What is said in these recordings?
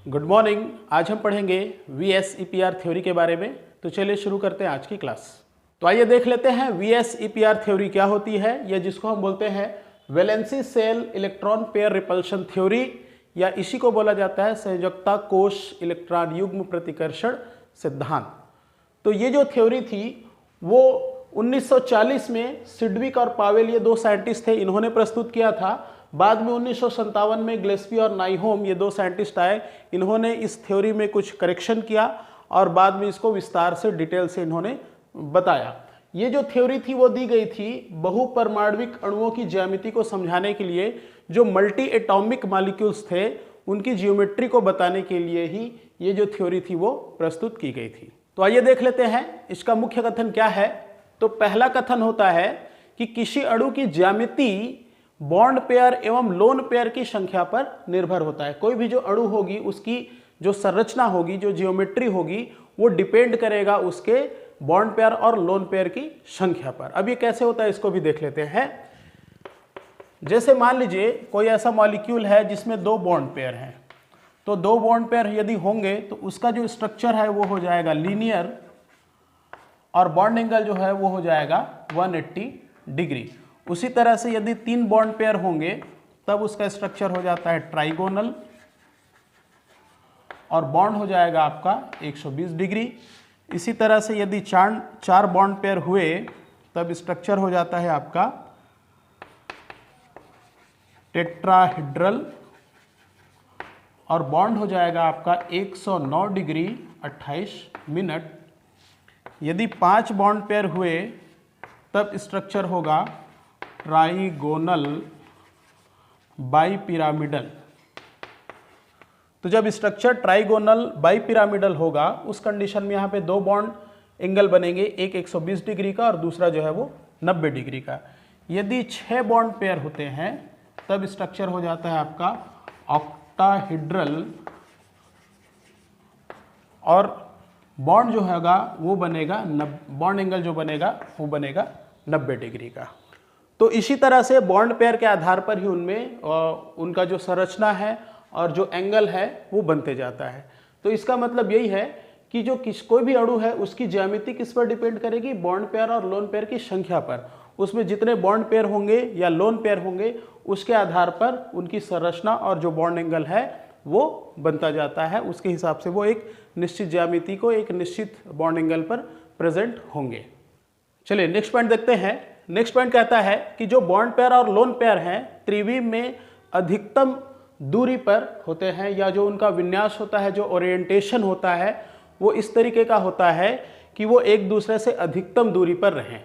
Good morning. आज हम पढ़ेंगे VSEPR थ्योरी के बारे में। तो चलिए शुरू करते हैं आज की क्लास। तो आइए देख लेते हैं VSEPR थ्योरी क्या होती है, या जिसको हम बोलते हैं valency cell electron pair repulsion theory, या इसी को बोला जाता है संयोजकता कोश इलेक्ट्रॉन युग्म प्रतिकर्षण सिद्धांत। तो ये जो थ्योरी थी वो 1940 में सिडविक और पावेल, ये दो साइंटिस्ट थे, इन्होंने प्रस्तुत किया था। बाद में 1957 में ग्लेस्पी और नाइहोम, ये दो साइंटिस्ट आए, इन्होंने इस थ्योरी में कुछ करेक्शन किया और बाद में इसको विस्तार से डिटेल से इन्होंने बताया। ये जो थ्योरी थी वो दी गई थी बहुपरमाण्विक अणुओं की ज्यामिति को समझाने के लिए। जो मल्टी एटॉमिक मॉलिक्यूल्स थे उनकी जियोमेट्री को बताने के लिए ही ये जो थ्योरी थी वो प्रस्तुत की गई थी। तो आइए देख लेते हैं इसका मुख्य कथन क्या है। तो पहला कथन होता है कि किसी अणु की ज्यामिति बॉन्ड पेयर एवं लोन पेयर की संख्या पर निर्भर होता है। कोई भी जो अणु होगी उसकी जो संरचना होगी, जो जियोमेट्री होगी, वो डिपेंड करेगा उसके बॉन्ड पेयर और लोन पेयर की संख्या पर। अब ये कैसे होता है इसको भी देख लेते हैं। जैसे मान लीजिए कोई ऐसा मॉलिक्यूल है जिसमें दो बॉन्ड पेयर हैं, तो दो बॉन्ड पेयर यदि होंगे तो उसका जो स्ट्रक्चर है वो हो जाएगा लीनियर और बॉन्ड एंगल जो है वो हो जाएगा 180 डिग्री। उसी तरह से यदि तीन बॉन्ड पेयर होंगे तब उसका स्ट्रक्चर हो जाता है ट्राइगोनल और बॉन्ड हो जाएगा आपका 120 डिग्री। इसी तरह से यदि चार बॉन्ड पेयर हुए तब स्ट्रक्चर हो जाता है आपका टेट्राहेड्रल और बॉन्ड हो जाएगा आपका 109 डिग्री 28 मिनट। यदि 5 बॉन्ड पेयर हुए तब स्ट्रक्चर होगा ट्राइगोनल बाइपिरामिडल। तो जब स्ट्रक्चर ट्राइगोनल बाइपिरामिडल होगा उस कंडीशन में यहाँ पे दो बॉन्ड एंगल बनेंगे, एक 120 डिग्री का और दूसरा जो है वो 90 डिग्री का। यदि 6 बॉन्ड पेयर होते हैं तब स्ट्रक्चर हो जाता है आपका ऑक्टाहेड्रल और बॉन्ड जो होगा वो बनेगा, बॉन्ड एंगल जो बनेगा वो बनेगा 90 डिग्री का। तो इसी तरह से बॉन्ड पेयर के आधार पर ही उनमें उनका जो संरचना है और जो एंगल है वो बनते जाता है। तो इसका मतलब यही है कि जो कोई भी अणु है उसकी ज्यामिति किस पर डिपेंड करेगी, बॉन्ड पेयर और लोन पेयर की संख्या पर। उसमें जितने बॉन्ड पेयर होंगे या लोन पेयर होंगे उसके आधार पर उनकी संरचना और जो बॉन्ड एंगल है वो बनता जाता है। उसके हिसाब से वो एक निश्चित ज्यामिति को एक निश्चित बॉन्ड एंगल पर प्रेजेंट होंगे। चलिए नेक्स्ट पॉइंट देखते हैं। नेक्स्ट पॉइंट कहता है कि जो बॉन्ड पेयर और लोन पेयर हैं त्रिविम में अधिकतम दूरी पर होते हैं, या जो उनका विन्यास होता है, जो ओरिएंटेशन होता है वो इस तरीके का होता है कि वो एक दूसरे से अधिकतम दूरी पर रहें।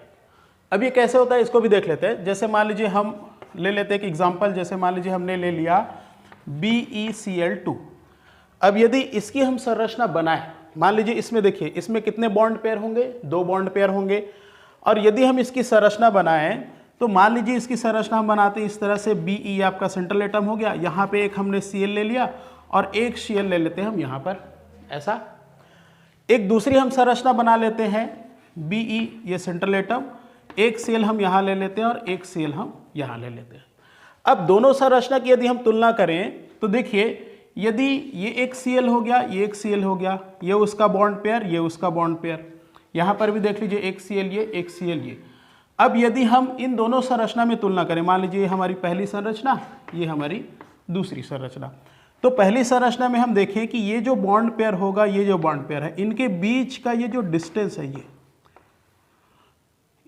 अब ये कैसे होता है इसको भी देख लेते हैं। जैसे मान लीजिए हम ले लेते हैं एक एग्जाम्पल। जैसे मान लीजिए हमने ले लिया BeCl2। अब यदि इसकी हम संरचना बनाएं, मान लीजिए इसमें देखिए इसमें कितने बॉन्ड पेयर होंगे, दो बॉन्ड पेयर होंगे। और यदि हम इसकी संरचना बनाएं तो मान लीजिए इसकी संरचना हम बनाते हैं इस तरह से। Be आपका सेंट्रल एटम हो गया, यहाँ पे एक हमने Cl ले लिया और एक Cl ले लेते हैं हम यहाँ पर, ऐसा। एक दूसरी हम संरचना बना लेते हैं Be, ये सेंट्रल एटम, एक Cl हम यहाँ ले लेते हैं और एक Cl हम यहाँ ले लेते हैं। अब दोनों संरचना की यदि हम तुलना करें तो देखिए यदि ये एक Cl हो गया, ये एक Cl हो गया, ये उसका बॉन्ड पेयर, ये उसका बॉन्ड पेयर, यहाँ पर भी देख लीजिए एक Cl ये, एक Cl ये। अब यदि हम इन दोनों संरचना में तुलना करें, मान लीजिए ये हमारी पहली संरचना, ये हमारी दूसरी संरचना। तो पहली संरचना में हम देखें कि ये जो बॉन्ड पेयर होगा, ये जो बॉन्ड पेयर है, इनके बीच का ये जो डिस्टेंस है, ये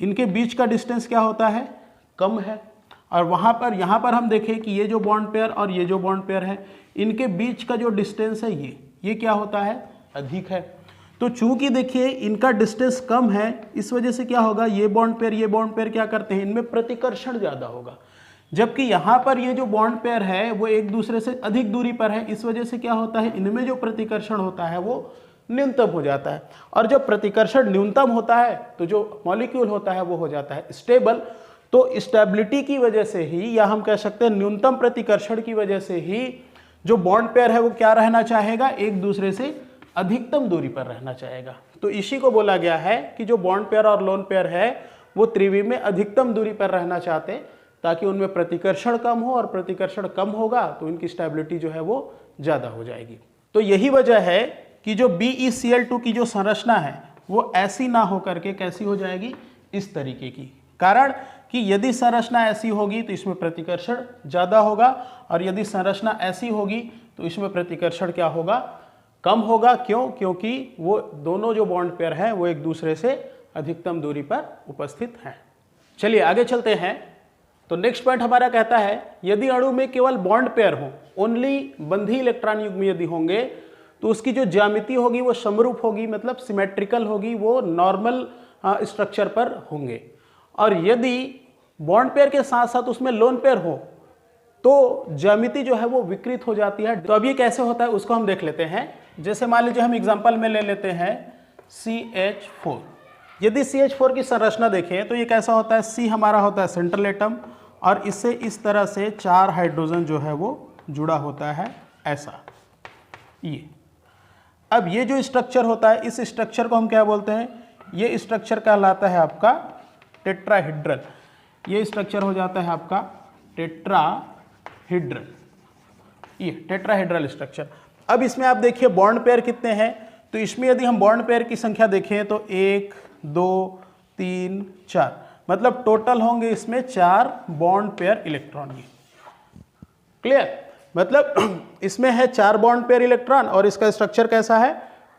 इनके बीच का डिस्टेंस क्या होता है, कम है। और वहाँ पर यहाँ पर हम देखें कि ये जो बॉन्ड पेयर और ये जो बॉन्ड पेयर है, इनके बीच का जो डिस्टेंस है ये क्या होता है, अधिक है। तो चूंकि देखिए इनका डिस्टेंस कम है, इस वजह से क्या होगा, ये बॉन्ड पेयर क्या करते हैं, इनमें प्रतिकर्षण ज़्यादा होगा। जबकि यहाँ पर ये जो बॉन्ड पेयर है वो एक दूसरे से अधिक दूरी पर है, इस वजह से क्या होता है, इनमें जो प्रतिकर्षण होता है वो न्यूनतम हो जाता है। और जब प्रतिकर्षण न्यूनतम होता है तो जो मॉलिक्यूल होता है वो हो जाता है स्टेबल। तो स्टेबिलिटी की वजह से ही, या हम कह सकते हैं न्यूनतम प्रतिकर्षण की वजह से ही, जो बॉन्ड पेयर है वो क्या रहना चाहेगा, एक दूसरे से अधिकतम दूरी पर रहना चाहेगा। तो इसी को बोला गया है कि जो बॉन्ड पेयर और लोन पेयर है वो त्रिविम में अधिकतम दूरी पर रहना चाहते हैं, ताकि उनमें प्रतिकर्षण कम हो, और प्रतिकर्षण कम होगा तो इनकी स्टेबिलिटी जो है वो ज़्यादा हो जाएगी। तो यही वजह है कि जो BeCl2 की जो संरचना है वो ऐसी ना हो करके कैसी हो जाएगी, इस तरीके की। कारण कि यदि संरचना ऐसी होगी तो इसमें प्रतिकर्षण ज़्यादा होगा, और यदि संरचना ऐसी होगी तो इसमें प्रतिकर्षण क्या होगा, कम होगा। क्यों? क्योंकि वो दोनों जो बॉन्ड पेयर हैं वो एक दूसरे से अधिकतम दूरी पर उपस्थित हैं। चलिए आगे चलते हैं। तो नेक्स्ट पॉइंट हमारा कहता है, यदि अणु में केवल बॉन्ड पेयर हो, ओनली बंधी इलेक्ट्रॉन युग्म यदि होंगे, तो उसकी जो ज्यामिति होगी वो समरूप होगी, मतलब सिमेट्रिकल होगी, वो नॉर्मल स्ट्रक्चर पर होंगे। और यदि बॉन्ड पेयर के साथ साथ उसमें लोन पेयर हो तो ज्यामिति जो है वो विकृत हो जाती है। तो अब ये कैसे होता है उसको हम देख लेते हैं। जैसे मान लीजिए हम एग्जांपल में ले लेते हैं CH4। यदि CH4 की संरचना देखें तो ये कैसा होता है, C हमारा होता है सेंट्रल एटम, और इससे इस तरह से 4 हाइड्रोजन जो है वो जुड़ा होता है ऐसा। ये अब ये जो स्ट्रक्चर होता है, इस स्ट्रक्चर को हम क्या बोलते हैं, ये स्ट्रक्चर कहलाता है आपका टेट्राहेड्रल। ये स्ट्रक्चर हो जाता है आपका टेट्राहेड्रल, ये टेट्राहेड्रल स्ट्रक्चर। अब इसमें आप देखिए बॉन्ड पेयर कितने हैं, तो इसमें यदि हम बॉन्ड पेयर की संख्या देखें तो 1 2 3 4, मतलब टोटल होंगे इसमें 4 बॉन्ड पेयर इलेक्ट्रॉन। क्लियर? मतलब इसमें है 4 बॉन्ड पेयर इलेक्ट्रॉन और इसका स्ट्रक्चर कैसा है,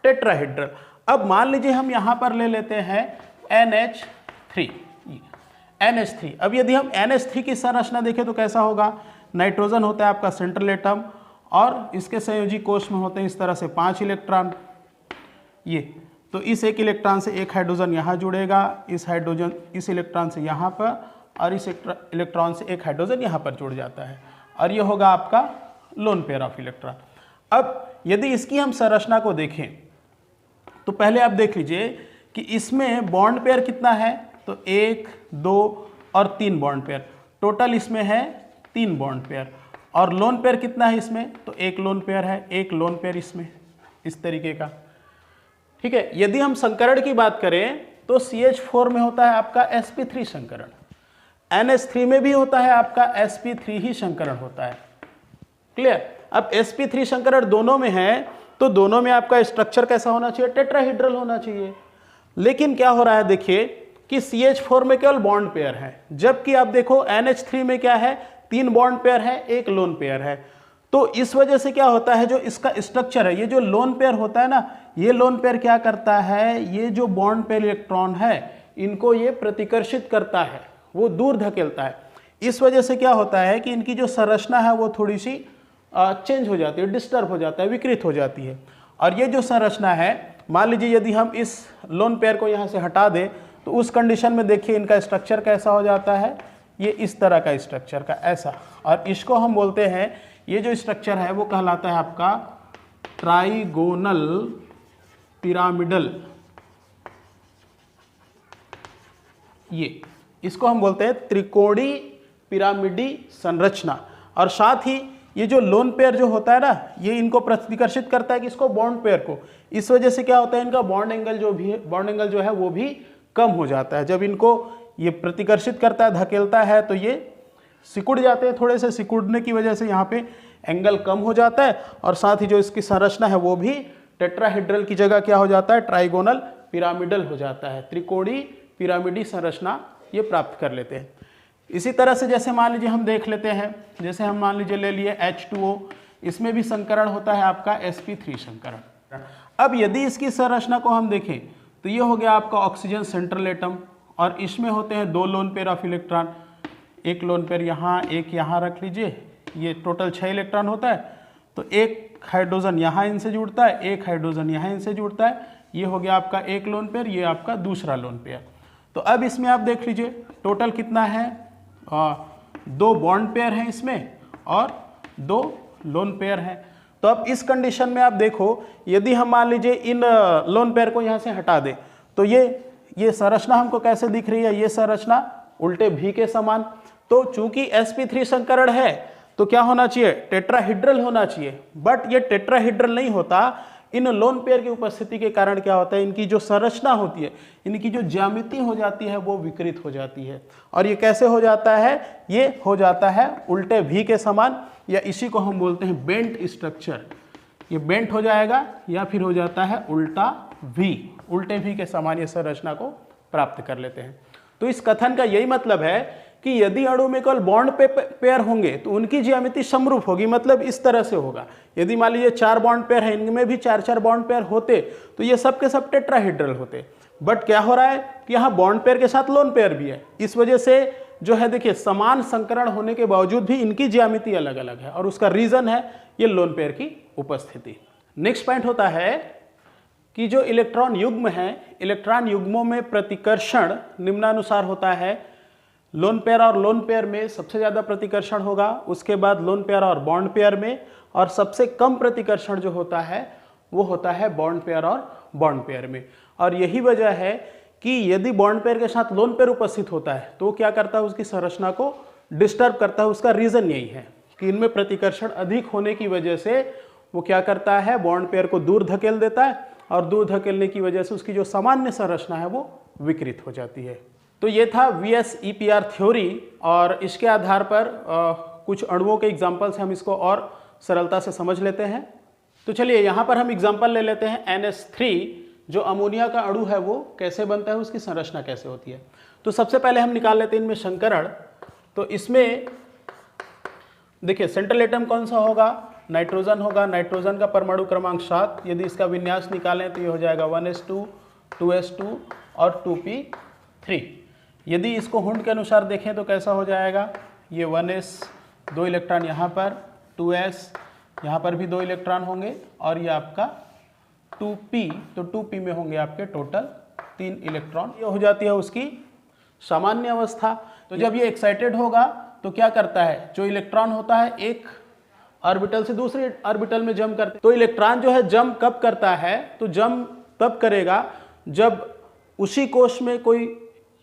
टेट्राहेड्रल। अब मान लीजिए हम यहां पर ले लेते हैं NH3। NH3, अब यदि हम NH3 की संरचना देखें तो कैसा होगा, नाइट्रोजन होता है आपका सेंट्रल एटम, और इसके संयोजी कोष में होते हैं इस तरह से 5 इलेक्ट्रॉन। ये तो इस एक इलेक्ट्रॉन से एक हाइड्रोजन यहाँ जुड़ेगा, इस हाइड्रोजन इस इलेक्ट्रॉन से यहाँ पर, और इस इलेक्ट्रॉन से एक हाइड्रोजन यहाँ पर जुड़ जाता है, और ये होगा आपका लोन पेयर ऑफ इलेक्ट्रॉन। अब यदि इसकी हम संरचना को देखें तो पहले आप देख लीजिए कि इसमें बॉन्ड पेयर कितना है, तो 1 2 और 3 बॉन्ड पेयर, टोटल इसमें है 3 बॉन्ड पेयर। और लोन पेयर कितना है इसमें, तो 1 लोन पेयर है, 1 लोन पेयर इसमें इस तरीके का। ठीक है, यदि हम संकरण की बात करें तो CH4 में होता है आपका sp3 संकरण, NH3 में भी होता है आपका sp3 ही संकरण होता है। क्लियर? अब sp3 संकरण दोनों में है तो दोनों में आपका स्ट्रक्चर कैसा होना चाहिए, टेट्राहेड्रल होना चाहिए। लेकिन क्या हो रहा है देखिए कि CH4 में केवल बॉन्ड पेयर है, जबकि आप देखो NH3 में क्या है, 3 बॉन्ड पेयर है, 1 लोन पेयर है। तो इस वजह से क्या होता है, जो इसका स्ट्रक्चर है, ये जो लोन पेयर होता है ना, ये लोन पेयर क्या करता है, ये जो बॉन्ड पेयर इलेक्ट्रॉन है इनको ये प्रतिकर्षित करता है, वो दूर धकेलता है। इस वजह से क्या होता है कि इनकी जो संरचना है वो थोड़ी सी चेंज हो जाती है, डिस्टर्ब हो जाता है, विकृत हो जाती है। और ये जो संरचना है, मान लीजिए यदि हम इस लोन पेयर को यहाँ से हटा दें तो उस कंडीशन में देखिए इनका स्ट्रक्चर कैसा हो जाता है, ये इस तरह का स्ट्रक्चर का ऐसा। और इसको हम बोलते हैं, ये जो स्ट्रक्चर है वो कहलाता है आपका ट्राइगोनल पिरामिडल। ये इसको हम बोलते हैं त्रिकोणी पिरामिडी संरचना। और साथ ही ये जो लोन पेयर जो होता है ना, ये इनको प्रतिकर्षित करता है कि इसको बॉन्ड पेयर को। इस वजह से क्या होता है, इनका बॉन्ड एंगल जो है वो भी कम हो जाता है। जब इनको ये प्रतिकर्षित करता है, धकेलता है, तो ये सिकुड़ जाते हैं। थोड़े से सिकुड़ने की वजह से यहाँ पे एंगल कम हो जाता है, और साथ ही जो इसकी संरचना है वो भी टेट्राहेड्रल की जगह क्या हो जाता है, ट्राइगोनल पिरामिडल हो जाता है। त्रिकोणी पिरामिडी संरचना ये प्राप्त कर लेते हैं। इसी तरह से जैसे मान लीजिए हम देख लेते हैं, जैसे हम मान लीजिए ले लिए H2O, इसमें भी संकरण होता है आपका sp3 संकरण। अब यदि इसकी संरचना को हम देखें तो ये हो गया आपका ऑक्सीजन सेंट्रल एटम, और इसमें होते हैं 2 lone pair of electron, 1 lone pair यहाँ, 1 यहाँ रख लीजिए, ये टोटल 6 इलेक्ट्रॉन होता है। तो 1 हाइड्रोजन यहाँ इनसे जुड़ता है, 1 हाइड्रोजन यहाँ इनसे जुड़ता है, ये हो गया आपका 1 लोन पेयर, ये आपका दूसरा लोन पेयर। तो अब इसमें आप देख लीजिए टोटल कितना है, 2 बॉन्ड पेयर हैं इसमें और 2 लोन पेयर हैं। तो अब इस कंडीशन में आप देखो, यदि हम मान लीजिए इन लोन पेयर को यहाँ से हटा दें तो ये संरचना हमको कैसे दिख रही है, ये संरचना उल्टे भी के समान। तो चूंकि sp3 संकरण है तो क्या होना चाहिए, टेट्राहेड्रल होना चाहिए, बट ये टेट्राहेड्रल नहीं होता। इन लोन पेयर की उपस्थिति के कारण क्या होता है, इनकी जो संरचना होती है, इनकी जो ज्यामिति हो जाती है वो विकृत हो जाती है। और ये कैसे हो जाता है, ये हो जाता है उल्टे भी के समान, या इसी को हम बोलते हैं बेंट स्ट्रक्चर। ये बेंट हो जाएगा या फिर हो जाता है उल्टा V, उल्टे V के समान ये संरचना को प्राप्त कर लेते हैं। तो इस कथन का यही मतलब है कि यदि अणु में केवल बॉन्ड पेयर होंगे तो उनकी ज्यामिति समरूप होगी, मतलब इस तरह से होगा। यदि मान लीजिए 4 बॉन्ड पेयर है, इनमें भी 4-4 बॉन्ड पेयर होते तो ये सब के सब टेट्राहेड्रल होते। बट क्या हो रहा है कि यहाँ बॉन्ड पेयर के साथ लोन पेयर भी है, इस वजह से जो है देखिए समान संकरण होने के बावजूद भी इनकी ज्यामिति अलग अलग है, और उसका रीजन है ये लोन पेयर की उपस्थिति। नेक्स्ट पॉइंट होता है कि जो इलेक्ट्रॉन युग्म है, इलेक्ट्रॉन युग्मों में प्रतिकर्षण निम्नानुसार होता है। लोन पेयर और लोन पेयर में सबसे ज़्यादा प्रतिकर्षण होगा, उसके बाद लोन पेयर और बॉन्ड पेयर में, और सबसे कम प्रतिकर्षण जो होता है वो होता है बॉन्ड पेयर और बॉन्ड पेयर में। और यही वजह है कि यदि बॉन्ड पेयर के साथ लोन पेयर उपस्थित होता है तो क्या करता है, उसकी संरचना को डिस्टर्ब करता है। उसका रीज़न यही है कि इनमें प्रतिकर्षण अधिक होने की वजह से वो क्या करता है, बॉन्ड पेयर को दूर धकेल देता है, और दूर धकेलने की वजह से उसकी जो सामान्य संरचना है वो विकृत हो जाती है। तो ये था VSEPR थ्योरी, और इसके आधार पर कुछ अणुओं के एग्जाम्पल से हम इसको और सरलता से समझ लेते हैं। तो चलिए यहाँ पर हम एग्जाम्पल ले लेते हैं NH3, जो अमोनिया का अणु है वो कैसे बनता है, उसकी संरचना कैसे होती है। तो सबसे पहले हम निकाल लेते हैं इनमें संकरण। तो इसमें देखिए सेंट्रल एटम कौन सा होगा, नाइट्रोजन होगा। नाइट्रोजन का परमाणु क्रमांक 7। यदि इसका विन्यास निकालें तो ये हो जाएगा 1s2, 2s2 और 2p3। यदि इसको हुंड के अनुसार देखें तो कैसा हो जाएगा, ये 1s 2 इलेक्ट्रॉन यहाँ पर, 2s यहाँ पर भी 2 इलेक्ट्रॉन होंगे, और ये आपका 2p, तो 2p में होंगे आपके टोटल 3 इलेक्ट्रॉन। ये हो जाती है उसकी सामान्य अवस्था। तो जब ये एक्साइटेड होगा तो क्या करता है, जो इलेक्ट्रॉन होता है एक ऑर्बिटल से दूसरे ऑर्बिटल में जंप करते। तो इलेक्ट्रॉन जो है जंप कब करता है, तो जंप तब करेगा जब उसी कोश में कोई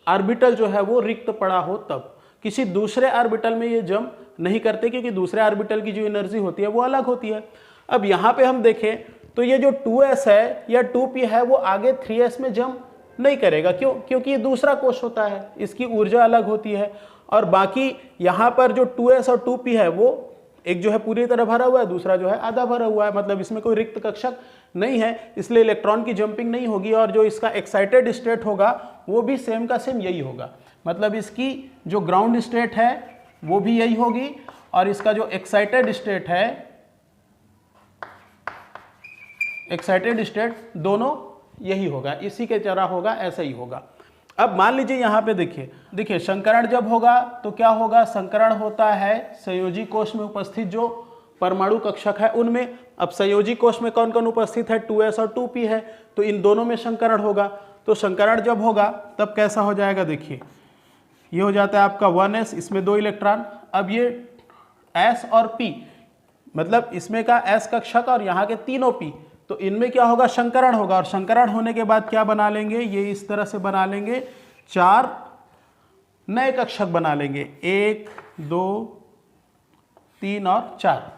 ऑर्बिटल जो है वो रिक्त पड़ा हो तब। किसी दूसरे ऑर्बिटल में ये जंप नहीं करते, क्योंकि दूसरे ऑर्बिटल की जो एनर्जी होती है वो अलग होती है। अब यहाँ पे हम देखें तो ये जो 2s है या 2p है वो आगे 3s में जंप नहीं करेगा। क्यों? क्योंकि ये दूसरा कोश होता है, इसकी ऊर्जा अलग होती है। और बाकी यहाँ पर जो 2s और 2p है वो एक जो है पूरी तरह भरा हुआ है, दूसरा जो है आधा भरा हुआ है, मतलब इसमें कोई रिक्त कक्षक नहीं है, इसलिए इलेक्ट्रॉन की जंपिंग नहीं होगी। और जो इसका एक्साइटेड स्टेट होगा वो भी सेम का सेम यही होगा, मतलब इसकी जो ग्राउंड स्टेट है वो भी यही होगी, और इसका जो एक्साइटेड स्टेट है, एक्साइटेड स्टेट दोनों यही होगा, इसी के तरह होगा, ऐसा ही होगा। अब मान लीजिए यहाँ पे देखिए संकरण जब होगा तो क्या होगा, संकरण होता है संयोजी कोश में उपस्थित जो परमाणु कक्षक है उनमें। अब संयोजी कोश में कौन कौन उपस्थित है, 2s और 2p है, तो इन दोनों में संकरण होगा। तो संकरण जब होगा तब कैसा हो जाएगा, देखिए ये हो जाता है आपका 1s, इसमें 2 इलेक्ट्रॉन। अब ये s और p, मतलब इसमें का s कक्षक और यहाँ के तीनों p, तो इनमें क्या होगा, संकरण होगा। और संकरण होने के बाद क्या बना लेंगे, ये इस तरह से बना लेंगे, 4 नए कक्षक बना लेंगे, 1 2 3 और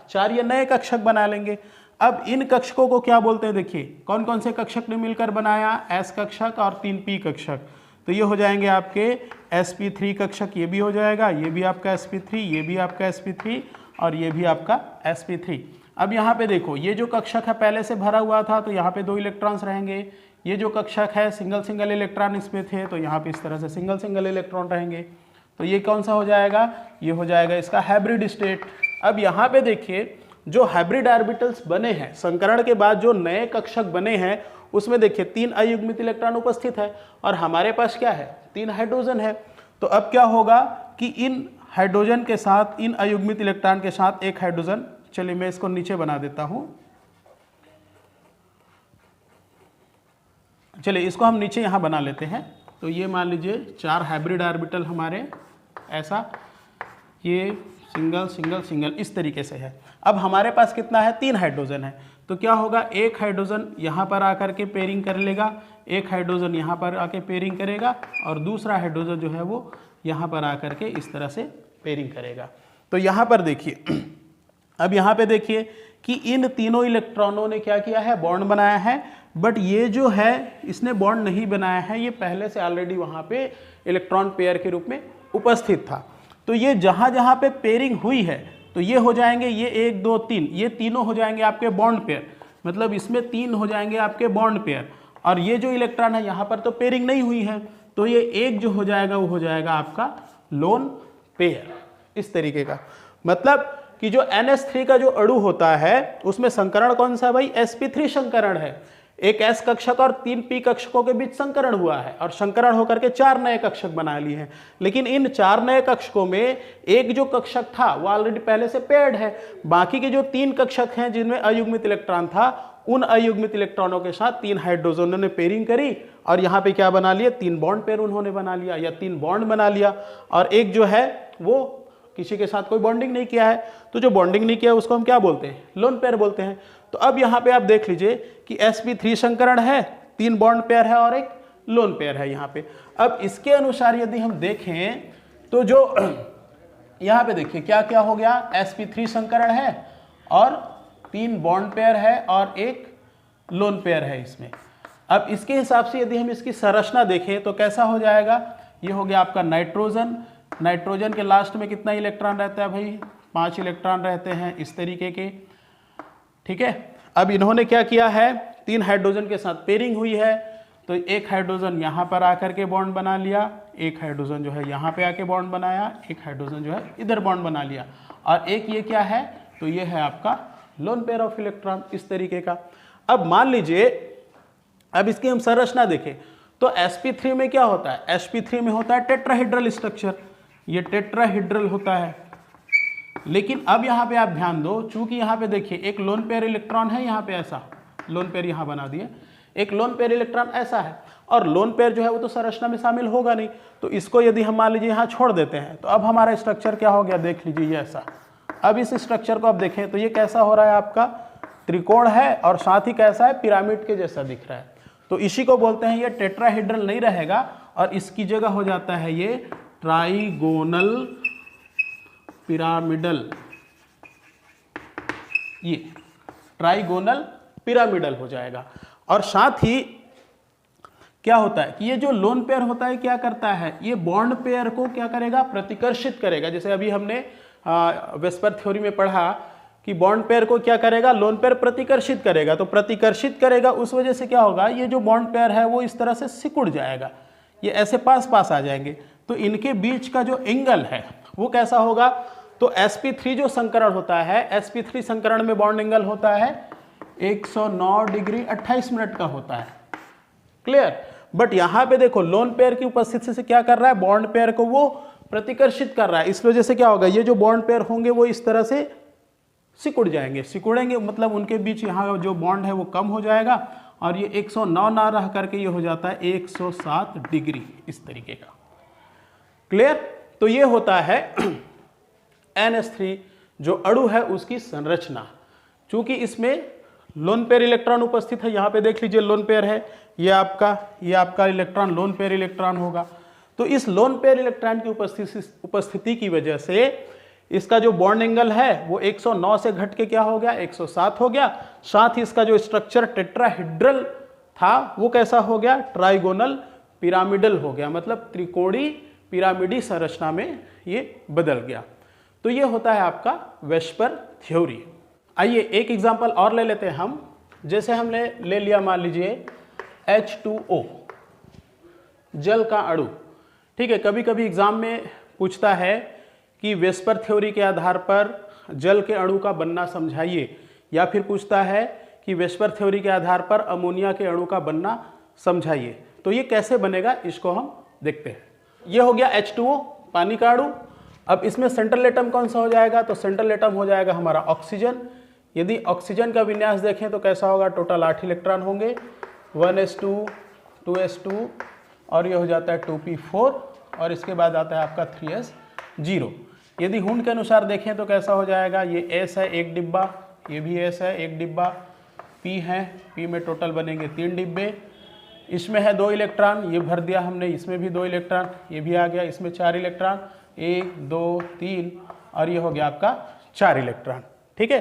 4 ये नए कक्षक बना लेंगे। अब इन कक्षकों को क्या बोलते हैं, देखिए कौन कौन से कक्षक ने मिलकर बनाया, s कक्षक और 3p कक्षक। तो ये हो जाएंगे आपके sp3 कक्षक, ये भी हो जाएगा, ये भी आपका sp3, ये भी आपका sp3 और ये भी आपका sp3। अब यहाँ पे देखो ये जो कक्षक है पहले से भरा हुआ था, तो यहाँ पे 2 इलेक्ट्रॉन्स रहेंगे। ये जो कक्षक है सिंगल इलेक्ट्रॉन इसमें थे, तो यहाँ पे इस तरह से सिंगल इलेक्ट्रॉन रहेंगे। तो ये कौन सा हो जाएगा, ये हो जाएगा इसका हाइब्रिड स्टेट। अब यहाँ पे देखिए जो हाइब्रिड ऑर्बिटल्स बने हैं संकरण के बाद, जो नए कक्षक बने हैं उसमें देखिए 3 अयुग्मित इलेक्ट्रॉन उपस्थित है, और हमारे पास क्या है, 3 हाइड्रोजन है। तो अब क्या होगा कि इन हाइड्रोजन के साथ, इन अयुग्मित इलेक्ट्रॉन के साथ एक हाइड्रोजन, चलिए मैं इसको नीचे बना देता हूं, चलिए इसको हम नीचे यहां बना लेते हैं। तो ये मान लीजिए 4 हाइब्रिड ऑर्बिटल हमारे ऐसा, ये सिंगल इस तरीके से है। अब हमारे पास कितना है, 3 हाइड्रोजन है। तो क्या होगा, एक हाइड्रोजन यहाँ पर आकर के पेयरिंग कर लेगा, एक हाइड्रोजन यहाँ पर आके पेयरिंग करेगा, और दूसरा हाइड्रोजन जो है वो यहाँ पर आकर के इस तरह से पेयरिंग करेगा। तो यहाँ पर देखिए, अब यहाँ पे देखिए कि इन तीनों इलेक्ट्रॉनों ने क्या किया है, बॉन्ड बनाया है। बट ये जो है इसने बॉन्ड नहीं बनाया है, ये पहले से ऑलरेडी वहाँ पे इलेक्ट्रॉन पेयर के रूप में उपस्थित था। तो ये जहाँ जहाँ पे पेयरिंग हुई है तो ये हो जाएंगे, ये 1 2 3, ये तीनों हो जाएंगे आपके बॉन्ड पेयर, मतलब इसमें 3 हो जाएंगे आपके बॉन्ड पेयर। और ये जो इलेक्ट्रॉन है यहाँ पर तो पेयरिंग नहीं हुई है, तो ये एक जो हो जाएगा वो हो जाएगा आपका लोन पेयर, इस तरीके का। मतलब कि जो NH3 का जो अणु होता है उसमें संकरण कौन सा है भाई, sp3 संकरण है। एक S कक्षक और 3 P कक्षकों के बीच संकरण हुआ है और संकरण होकर के 4 नए कक्षक बना लिए हैं। लेकिन इन 4 नए कक्षकों में एक जो कक्षक था वो ऑलरेडी पहले से पेयर्ड है, बाकी के जो 3 कक्षक हैं जिनमें अयुग्मित इलेक्ट्रॉन था, उन अयुग्मित इलेक्ट्रॉनों के साथ 3 हाइड्रोजनों ने पेयरिंग करी और यहाँ पे क्या बना लिया, 3 बॉन्ड पेयर उन्होंने बना लिया या 3 बॉन्ड बना लिया। और एक जो है वो किसी के साथ कोई बॉन्डिंग नहीं किया है, तो जो बॉन्डिंग नहीं किया उसको हम क्या बोलते हैं, लोन पेयर बोलते हैं। तो अब यहाँ पे आप देख लीजिए कि sp3 संकरण है, 3 बॉन्ड पेयर है और एक लोन पेयर है यहाँ पे। अब इसके अनुसार यदि हम देखें तो जो यहाँ पे देखिए क्या क्या हो गया, sp3 संकरण है और 3 बॉन्ड पेयर है और एक लोन पेयर है इसमें। अब इसके हिसाब से यदि हम इसकी संरचना देखें तो कैसा हो जाएगा, ये हो गया आपका नाइट्रोजन। नाइट्रोजन के लास्ट में कितना इलेक्ट्रॉन रहता है भाई, 5 इलेक्ट्रॉन रहते हैं इस तरीके के, ठीक है। अब इन्होंने क्या किया है, 3 हाइड्रोजन के साथ पेयरिंग हुई है, तो एक हाइड्रोजन यहाँ पर आकर के बॉन्ड बना लिया, एक हाइड्रोजन जो है यहाँ पे आके बॉन्ड बनाया, एक हाइड्रोजन जो है इधर बॉन्ड बना लिया, और एक ये क्या है, तो ये है आपका लोन पेयर ऑफ इलेक्ट्रॉन, इस तरीके का। अब मान लीजिए अब इसकी हम संरचना देखें तो sp3 में क्या होता है, sp3 में होता है टेट्राहेड्रल स्ट्रक्चर, ये टेट्राहेड्रल होता है। लेकिन अब यहाँ पे आप ध्यान दो, चूंकि यहाँ पे देखिए एक लोन पेयर इलेक्ट्रॉन है, यहाँ पे ऐसा लोन पेयर यहाँ बना दिए, एक लोन पेयर इलेक्ट्रॉन ऐसा है, और लोन पेयर जो है वो तो संरचना में शामिल होगा नहीं, तो इसको यदि हम मान लीजिए यहाँ छोड़ देते हैं तो अब हमारा स्ट्रक्चर क्या हो गया, देख लीजिए ये ऐसा। अब इस स्ट्रक्चर को आप देखें तो ये कैसा हो रहा है, आपका त्रिकोण है और साथ ही कैसा है, पिरामिड के जैसा दिख रहा है। तो इसी को बोलते हैं ये टेट्राहेड्रल नहीं रहेगा और इसकी जगह हो जाता है ये ट्राइगोनल पिरामिडल, ये ट्राइगोनल पिरामिडल हो जाएगा। और साथ ही क्या होता है कि ये जो लोन पेयर होता है क्या करता है, ये बॉन्ड पेयर को क्या करेगा, प्रतिकर्षित करेगा। जैसे अभी हमने वेस्पर थ्योरी में पढ़ा कि बॉन्ड पेयर को क्या करेगा, लोन पेयर प्रतिकर्षित करेगा। तो प्रतिकर्षित करेगा उस वजह से क्या होगा, ये जो बॉन्ड पेयर है वो इस तरह से सिकुड़ जाएगा, ये ऐसे पास पास आ जाएंगे। तो इनके बीच का जो एंगल है वो कैसा होगा, तो sp3 जो संकरण होता है, sp3 संकरण में बॉन्ड एंगल होता है 109 डिग्री 28 मिनट का होता है, क्लियर। बट यहाँ पे देखो लोन पेयर की उपस्थिति से क्या कर रहा है, बॉन्ड पेयर को वो प्रतिकर्षित कर रहा है। इस वजह से क्या होगा, ये जो बॉन्ड पेयर होंगे वो इस तरह से सिकुड़ जाएंगे, सिकुड़ेंगे मतलब उनके बीच यहाँ जो बॉन्ड है वो कम हो जाएगा और ये 109 ना रह करके ये हो जाता है 107 डिग्री, इस तरीके का, क्लियर। तो ये होता है NH3 जो अणु है उसकी संरचना। चूंकि इसमें लोन पेयर इलेक्ट्रॉन उपस्थित है, यहाँ पे देख लीजिए लोन पेयर है, ये आपका इलेक्ट्रॉन लोन पेयर इलेक्ट्रॉन होगा। तो इस लोन पेयर इलेक्ट्रॉन की उपस्थिति की वजह से इसका जो बॉन्ड एंगल है वो 109 से घट के क्या हो गया, 107 हो गया। साथ ही इसका जो स्ट्रक्चर टेट्राहेड्रल था वो कैसा हो गया, ट्राइगोनल पिरामिडल हो गया, मतलब त्रिकोणी पिरामिडी संरचना में ये बदल गया। तो ये होता है आपका वेस्पर थ्योरी। आइए एक एग्जांपल और ले लेते हैं हम। जैसे हमने ले लिया मान लीजिए H2O, जल का अणु, ठीक है। कभी कभी एग्जाम में पूछता है कि वेस्पर थ्योरी के आधार पर जल के अणु का बनना समझाइए, या फिर पूछता है कि वेस्पर थ्योरी के आधार पर अमोनिया के अणु का बनना समझाइए। तो ये कैसे बनेगा इसको हम देखते हैं। ये हो गया H2O, पानी का अणु। अब इसमें सेंट्रल एटम कौन सा हो जाएगा, तो सेंट्रल एटम हो जाएगा हमारा ऑक्सीजन। यदि ऑक्सीजन का विन्यास देखें तो कैसा होगा, टोटल 8 इलेक्ट्रॉन होंगे, 1s2 2s2 और ये हो जाता है 2p4 और इसके बाद आता है आपका 3s0। यदि हुंड के अनुसार देखें तो कैसा हो जाएगा, ये S है 1 डिब्बा, ये भी S है 1 डिब्बा, P है, P में टोटल बनेंगे 3 डिब्बे। इसमें है 2 इलेक्ट्रॉन, ये भर दिया हमने, इसमें भी 2 इलेक्ट्रॉन, ये भी आ गया, इसमें 4 इलेक्ट्रॉन, 1 2 3 और ये हो गया आपका 4 इलेक्ट्रॉन, ठीक है।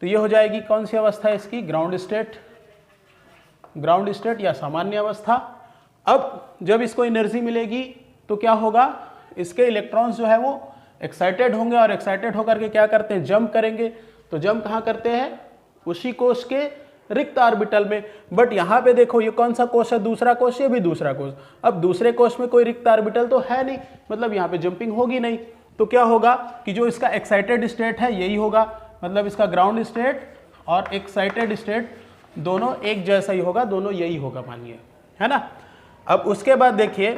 तो ये हो जाएगी कौन सी अवस्था है इसकी, ग्राउंड स्टेट या सामान्य अवस्था। अब जब इसको एनर्जी मिलेगी तो क्या होगा, इसके इलेक्ट्रॉन्स जो है वो एक्साइटेड होंगे और एक्साइटेड होकर के क्या करते हैं, जंप करेंगे। तो जंप कहाँ करते हैं, उसी कोश के रिक्त ऑर्बिटल में। बट यहाँ पे देखो ये कौन सा कोश है, दूसरा कोश, ये भी दूसरा कोश। अब दूसरे कोश में कोई रिक्त ऑर्बिटल तो है नहीं, मतलब यहाँ पे जंपिंग होगी नहीं। तो क्या होगा कि जो इसका एक्साइटेड स्टेट है यही होगा, मतलब इसका ग्राउंड स्टेट और एक्साइटेड स्टेट दोनों एक जैसा ही होगा, दोनों यही होगा मानिए, है ना। अब उसके बाद देखिए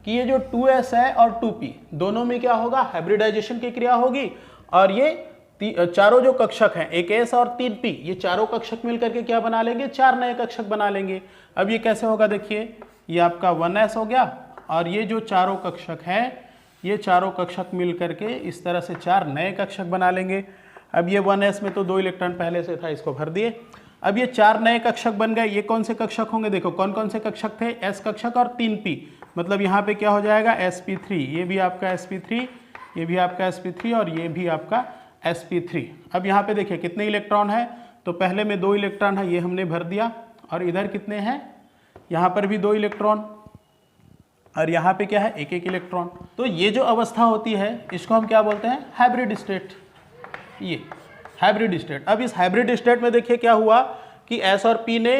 कि ये जो 2s है और 2p दोनों में क्या होगा, हाइब्रिडाइजेशन की क्रिया होगी। और ये चारों जो कक्षक हैं, एक s और 3p, ये चारों कक्षक मिलकर के क्या बना लेंगे, 4 नए कक्षक बना लेंगे। अब ये कैसे होगा, देखिए ये आपका 1s हो गया और ये जो चारों कक्षक हैं, ये चारों कक्षक मिलकर के इस तरह से 4 नए कक्षक बना लेंगे। अब ये 1s में तो 2 इलेक्ट्रॉन पहले से था, इसको भर दिए। अब ये 4 नए कक्षक बन गए। ये कौन से कक्षक होंगे, देखो कौन कौन से कक्षक थे, s कक्षक और 3p, मतलब यहाँ पे क्या हो जाएगा sp3, ये भी आपका sp3, ये भी आपका sp3 और ये भी आपका sp3। अब यहाँ पे देखिए कितने इलेक्ट्रॉन है, तो पहले में 2 इलेक्ट्रॉन है, ये हमने भर दिया। और इधर कितने हैं, यहाँ पर भी 2 इलेक्ट्रॉन और यहाँ पे क्या है, एक एक इलेक्ट्रॉन। तो ये जो अवस्था होती है इसको हम क्या बोलते हैं, हाइब्रिड स्टेट। ये हाइब्रिड स्टेट। अब इस हाइब्रिड स्टेट में देखिए क्या हुआ कि s और p ने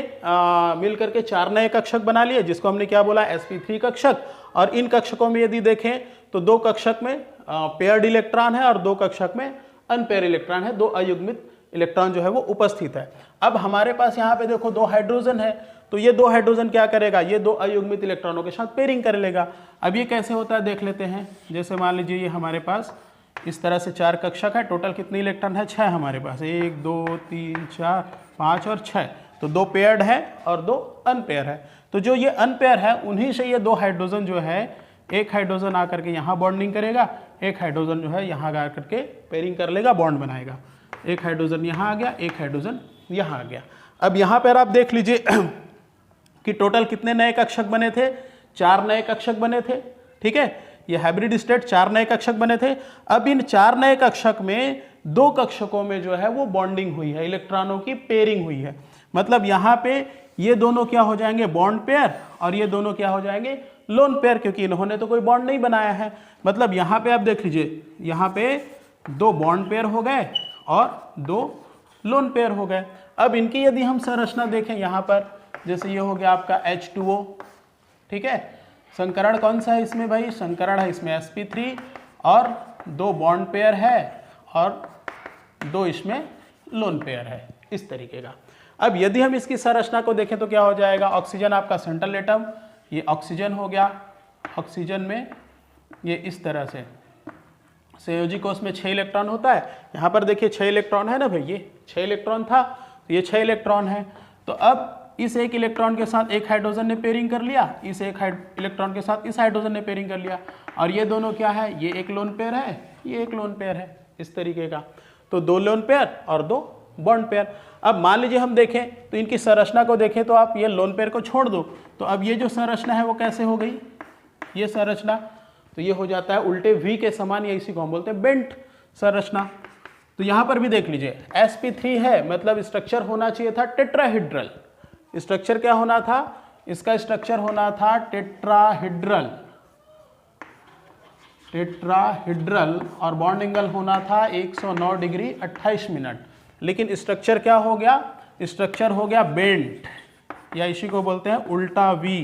मिलकर के 4 नए कक्षक बना लिए, जिसको हमने क्या बोला, sp3 कक्षक। और इन कक्षकों में यदि देखें तो 2 कक्षक में पेयर्ड इलेक्ट्रॉन है और 2 कक्षक में अनपेयर इलेक्ट्रॉन है, 2 अयुग्मित इलेक्ट्रॉन जो है वो उपस्थित है। अब हमारे पास यहाँ पे देखो 2 हाइड्रोजन है, तो ये 2 हाइड्रोजन क्या करेगा, ये 2 अयुग्मित इलेक्ट्रॉनों के साथ पेयरिंग कर लेगा। अब ये कैसे होता है देख लेते हैं। जैसे मान लीजिए ये हमारे पास इस तरह से 4 कक्षक है, टोटल कितने इलेक्ट्रॉन है, 6 हमारे पास, 1 2 3 4 5 और 6। तो 2 पेयर्ड है और 2 अनपेयर है। तो जो ये अनपेयर है उन्हीं से ये 2 हाइड्रोजन जो है, एक हाइड्रोजन आकर के यहाँ बॉन्डिंग करेगा, एक हाइड्रोजन जो है यहाँ आकर के पेयरिंग कर लेगा, बॉन्ड बनाएगा। एक हाइड्रोजन यहाँ आ गया, एक हाइड्रोजन यहाँ आ गया। अब यहाँ पर आप देख लीजिए कि टोटल कितने नए कक्षक बने थे, 4 नए कक्षक बने थे, ठीक है। ये हाइब्रिड स्टेट 4 नए कक्षक बने थे। अब इन 4 नए कक्षक में 2 कक्षकों में जो है वो बॉन्डिंग हुई है, इलेक्ट्रॉनों की पेयरिंग हुई है। मतलब यहाँ पे ये दोनों क्या हो जाएंगे, बॉन्ड पेयर, और ये दोनों क्या हो जाएंगे, लोन पेयर, क्योंकि इन्होंने तो कोई बॉन्ड नहीं बनाया है। मतलब यहाँ पे आप देख लीजिए, यहाँ पे 2 बॉन्ड पेयर हो गए और 2 लोन पेयर हो गए। अब इनकी यदि हम संरचना देखें यहाँ पर, जैसे ये हो गया आपका H2O, ठीक है। संकरण कौन सा है इसमें भाई, संकरण है इसमें sp3 और 2 बॉन्ड पेयर है और 2 इसमें लोन पेयर है, इस तरीके का। अब यदि हम इसकी संरचना को देखें तो क्या हो जाएगा, ऑक्सीजन आपका सेंट्रल एटम, ये ऑक्सीजन हो गया। ऑक्सीजन में ये इस तरह से संयोजी कोश में 6 इलेक्ट्रॉन होता है। यहाँ पर देखिए 6 इलेक्ट्रॉन है ना भाई, ये 6 इलेक्ट्रॉन था, तो ये 6 इलेक्ट्रॉन है। तो अब इस एक इलेक्ट्रॉन के साथ एक हाइड्रोजन ने पेयरिंग कर लिया, इस एक इलेक्ट्रॉन के साथ इस हाइड्रोजन ने पेयरिंग कर लिया, और ये दोनों क्या है, ये एक लोन पेयर है, ये एक लोन पेयर है, इस तरीके का। तो 2 लोन पेयर और 2 बॉन्ड पेयर। अब मान लीजिए हम देखें तो इनकी संरचना को देखें तो आप ये लोन पेयर को छोड़ दो, तो अब ये जो संरचना है वो कैसे हो गई, ये संरचना, तो ये हो जाता है उल्टे वी के समान, या इसी को हम बोलते हैं बेंट संरचना। तो यहाँ पर भी देख लीजिए sp3 है, मतलब स्ट्रक्चर होना चाहिए था टेट्राहेड्रल। स्ट्रक्चर क्या होना था, इसका स्ट्रक्चर होना था टेट्राहेड्रल, टेट्राहेड्रल, और बॉन्ड एंगल होना था 109 डिग्री 28 मिनट। लेकिन स्ट्रक्चर क्या हो गया, स्ट्रक्चर हो गया बेंट, या इसी को बोलते हैं उल्टा वी।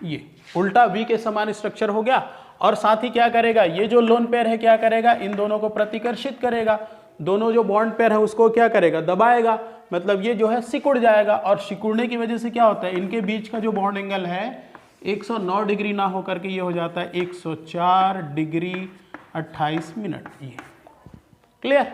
ये उल्टा वी के समान स्ट्रक्चर हो गया। और साथ ही क्या करेगा, ये जो लोन पेयर है क्या करेगा, इन दोनों को प्रतिकर्षित करेगा, दोनों जो बॉन्ड पेयर है उसको क्या करेगा, दबाएगा, मतलब ये जो है सिकुड़ जाएगा। और सिकुड़ने की वजह से क्या होता है, इनके बीच का जो बॉन्ड एंगल है 109 डिग्री ना होकर के ये हो जाता है 104 डिग्री 28 मिनट। ये क्लियर।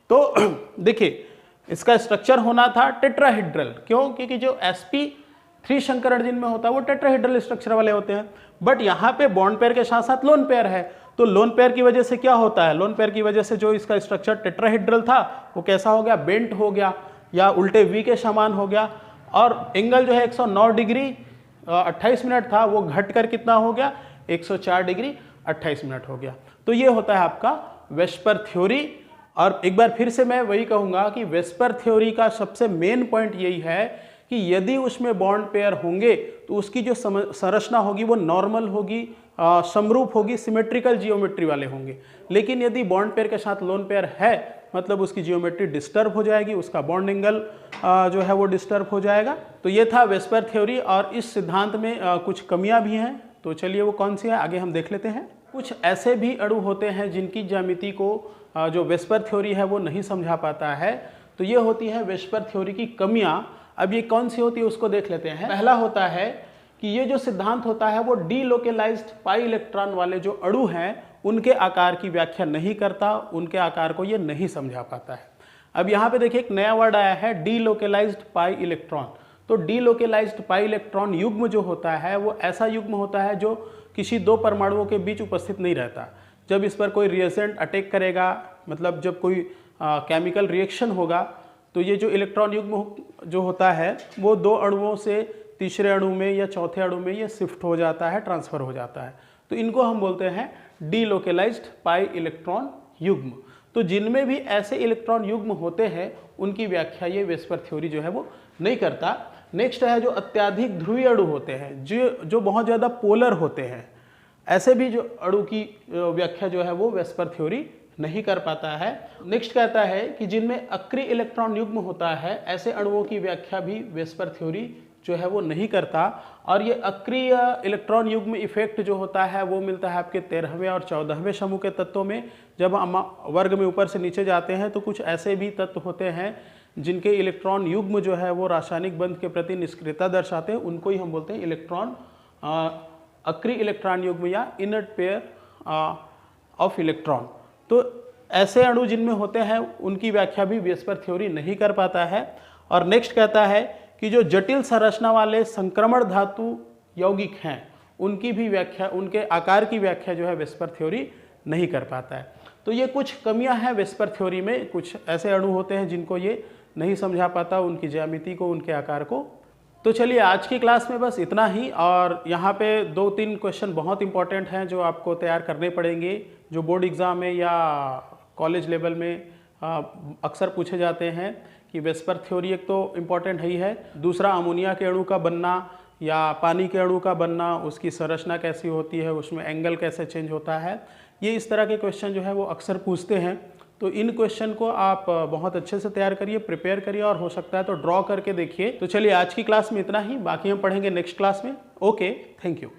तो देखिए इसका स्ट्रक्चर होना था टेट्राहेड्रल, क्यों, क्योंकि जो sp3 संकरण जिनमें होता है वो टेट्राहेड्रल स्ट्रक्चर वाले होते हैं। बट यहाँ पे बॉन्ड पेयर के साथ साथ लोन पेयर है, तो लोन पेयर की वजह से क्या होता है, लोन पेयर की वजह से जो इसका स्ट्रक्चर टेट्राहेड्रल था वो कैसा हो गया, बेंट हो गया, या उल्टे वी के समान हो गया। और एंगल जो है 109 डिग्री 28 मिनट था, वो घट कर कितना हो गया, 104 डिग्री 28 मिनट हो गया। तो ये होता है आपका वेस्पर थ्योरी। और एक बार फिर से मैं वही कहूँगा कि वेस्पर थ्योरी का सबसे मेन पॉइंट यही है कि यदि उसमें बॉन्ड पेयर होंगे तो उसकी जो संरचना होगी वो नॉर्मल होगी, समरूप होगी, सिमेट्रिकल जियोमेट्री वाले होंगे। लेकिन यदि बॉन्ड पेयर के साथ लोन पेयर है, मतलब उसकी जियोमेट्री डिस्टर्ब हो जाएगी, उसका बॉन्ड एंगल जो है वो डिस्टर्ब हो जाएगा। तो ये था वेस्पर थ्योरी, और इस सिद्धांत में कुछ कमियां भी हैं। तो चलिए वो कौन सी है आगे हम देख लेते हैं। कुछ ऐसे भी अणु होते हैं जिनकी ज्यामिति को जो वेस्पर थ्योरी है वो नहीं समझा पाता है। तो ये होती है वेस्पर थ्योरी की कमियां। अब ये कौन सी होती है उसको देख लेते हैं। पहला होता है कि ये जो सिद्धांत होता है वो डीलोकेलाइज्ड पाई इलेक्ट्रॉन वाले जो अणु हैं उनके आकार की व्याख्या नहीं करता, उनके आकार को ये नहीं समझा पाता है। अब यहाँ पे देखिए एक नया वर्ड आया है, डीलोकेलाइज्ड पाई इलेक्ट्रॉन। तो डीलोकेलाइज्ड पाई इलेक्ट्रॉन युग्म जो होता है वो ऐसा युग्म होता है जो किसी दो परमाणुओं के बीच उपस्थित नहीं रहता। जब इस पर कोई रिएजेंट अटैक करेगा, मतलब जब कोई केमिकल रिएक्शन होगा, तो ये जो इलेक्ट्रॉन युग्म जो होता है वो दो अणुओं से तीसरे अणु में या चौथे अणु में ये शिफ्ट हो जाता है, ट्रांसफर हो जाता है। तो इनको हम बोलते हैं डीलोकेलाइज्ड पाई इलेक्ट्रॉन युग्म। तो जिनमें भी ऐसे इलेक्ट्रॉन युग्म होते हैं उनकी व्याख्या ये वेस्पर थ्योरी जो है वो नहीं करता। नेक्स्ट है जो अत्यधिक ध्रुवीय अणु होते हैं, जो बहुत ज़्यादा पोलर होते हैं, ऐसे भी जो अणु की व्याख्या जो है वो वेस्पर थ्योरी नहीं कर पाता है। नेक्स्ट कहता है कि जिनमें अक्रिय इलेक्ट्रॉन युग्म होता है ऐसे अणुओं की व्याख्या भी वेस्पर थ्योरी जो है वो नहीं करता। और ये अक्रिय इलेक्ट्रॉन युग्म इफेक्ट जो होता है वो मिलता है आपके 13वें और 14वें समूह के तत्वों में। जब हम वर्ग में ऊपर से नीचे जाते हैं तो कुछ ऐसे भी तत्व होते हैं जिनके इलेक्ट्रॉन युग्म जो है वो रासायनिक बंध के प्रति निष्क्रियता दर्शाते हैं, उनको ही हम बोलते हैं इलेक्ट्रॉन अक्रिय इलेक्ट्रॉन युग्म या इनर्ट पेयर ऑफ इलेक्ट्रॉन। तो ऐसे अणु जिनमें होते हैं उनकी व्याख्या भी वेस्पर थ्योरी नहीं कर पाता है। और नेक्स्ट कहता है कि जो जटिल संरचना वाले संक्रमण धातु यौगिक हैं उनकी भी व्याख्या, उनके आकार की व्याख्या जो है वेस्पर थ्योरी नहीं कर पाता है। तो ये कुछ कमियां हैं वेस्पर थ्योरी में। कुछ ऐसे अणु होते हैं जिनको ये नहीं समझा पाता, उनकी ज्यामिति को, उनके आकार को। तो चलिए आज की क्लास में बस इतना ही। और यहाँ पे 2-3 क्वेश्चन बहुत इंपॉर्टेंट हैं जो आपको तैयार करने पड़ेंगे, जो बोर्ड एग्ज़ाम में या कॉलेज लेवल में अक्सर पूछे जाते हैं। कि वेस्पर थ्योरी एक तो इम्पॉर्टेंट ही है, दूसरा अमोनिया के अणु का बनना या पानी के अणु का बनना, उसकी संरचना कैसी होती है, उसमें एंगल कैसे चेंज होता है, ये इस तरह के क्वेश्चन जो है वो अक्सर पूछते हैं। तो इन क्वेश्चन को आप बहुत अच्छे से तैयार करिए, प्रिपेयर करिए, और हो सकता है तो ड्रॉ करके देखिए। तो चलिए आज की क्लास में इतना ही, बाकी हम पढ़ेंगे नेक्स्ट क्लास में। Okay, thank you.